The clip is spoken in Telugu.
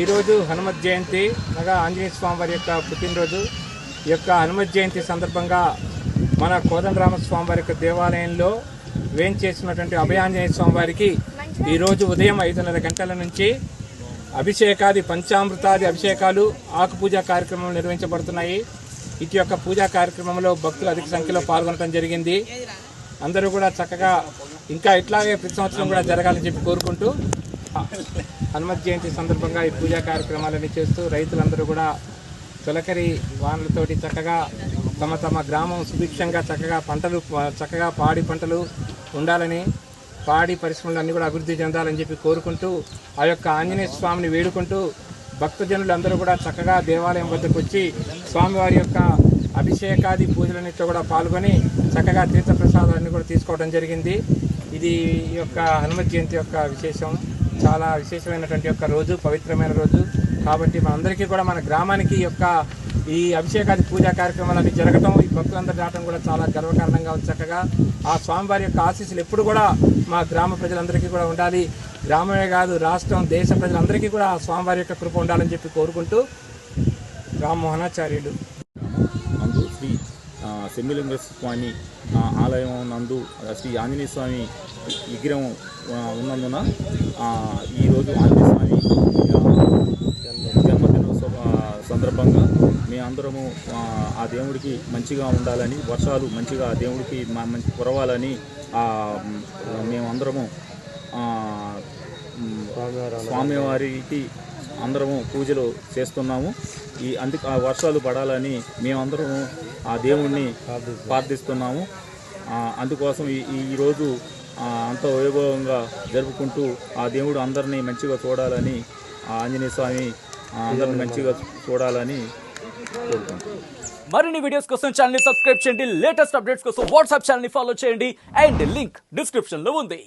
ఈరోజు హనుమత్ జయంతి అనగా ఆంజనేయ స్వామి వారి యొక్క పుట్టినరోజు. ఈ యొక్క హనుమత్ జయంతి సందర్భంగా మన కోదండరామ స్వామి వారి యొక్క దేవాలయంలో వేంచేసినటువంటి అభయాంజనేయ స్వామి వారికి ఈరోజు ఉదయం 5:30 గంటల నుంచి అభిషేకాది పంచామృతాది అభిషేకాలు ఆకుపూజ కార్యక్రమాలు నిర్వహించబడుతున్నాయి. ఇటు యొక్క పూజా కార్యక్రమంలో భక్తులు అధిక సంఖ్యలో పాల్గొనడం జరిగింది. అందరూ కూడా చక్కగా ఇంకా ఇట్లాగే ప్రతి సంవత్సరం కూడా జరగాలని చెప్పి కోరుకుంటూ హనుమత్ జయంతి సందర్భంగా ఈ పూజా కార్యక్రమాలన్నీ చేస్తూ రైతులందరూ కూడా తొలకరి వానలతోటి చక్కగా తమ తమ గ్రామం సుభిక్షంగా చక్కగా పాడి పంటలు ఉండాలని, పాడి పరిశ్రమలు అన్నీ కూడా అభివృద్ధి చెందాలని చెప్పి కోరుకుంటూ ఆ యొక్క ఆంజనేయ స్వామిని వేడుకుంటూ భక్తజనులు అందరూ కూడా చక్కగా దేవాలయం వద్దకు వచ్చి స్వామివారి యొక్క అభిషేకాది పూజలన్నింటిలో కూడా పాల్గొని చక్కగా తీర్థప్రసాదాన్ని కూడా తీసుకోవడం జరిగింది. ఇది ఈ యొక్క హనుమత్ జయంతి యొక్క విశేషం. చాలా విశేషమైనటువంటి యొక్క రోజు, పవిత్రమైన రోజు కాబట్టి మనందరికీ కూడా మన గ్రామానికి ఈ అభిషేకాది పూజా కార్యక్రమాలన్నీ జరగటం, ఈ భక్తులందరూ రావడం కూడా చాలా గర్వకారణంగా ఉంది. చక్కగా ఆ స్వామివారి యొక్క ఆశీస్సులు ఎప్పుడు కూడా మా గ్రామ ప్రజలందరికీ కూడా ఉండాలి. గ్రామమే కాదు, రాష్ట్రం, దేశ ప్రజలందరికీ కూడా ఆ స్వామివారి యొక్క కృప ఉండాలని చెప్పి కోరుకుంటూ రామ్మోహనాచార్యులు నందు శ్రీ సెమ్మిలింగ స్వామి ఆలయం నందు శ్రీ ఆంజనేయ స్వామి విగ్రహం ఉన్నందున ఈరోజు ఆంజనేయ స్వామి జన్మదినోత్సవ సందర్భంగా మేమందరము ఆ దేవుడికి మంచిగా ఉండాలని, వర్షాలు మంచిగా ఆ దేవుడికి మంచి కురవాలని మేమందరము స్వామివారికి అందరము పూజలు చేస్తున్నాము. అందుకు ఆ వర్షాలు పడాలని మేమందరము ఆ దేవుణ్ణి ప్రార్థిస్తున్నాము. అందుకోసం ఈరోజు అంత వైభవంగా జరుపుకుంటూ ఆ దేవుడు అందరినీ మంచిగా చూడాలని, ఆ ఆంజనేయ స్వామి అందరిని మంచిగా చూడాలని కోరుకుంటున్నాను. మరిన్ని వీడియోస్ కోసం ఛానల్ ని సబ్స్క్రైబ్ చేయండి. లేటెస్ట్ అప్డేట్స్ కోసం వాట్సాప్ ఛానల్ ని ఫాలో చేయండి. అండ్ లింక్ డిస్క్రిప్షన్ లో ఉంది.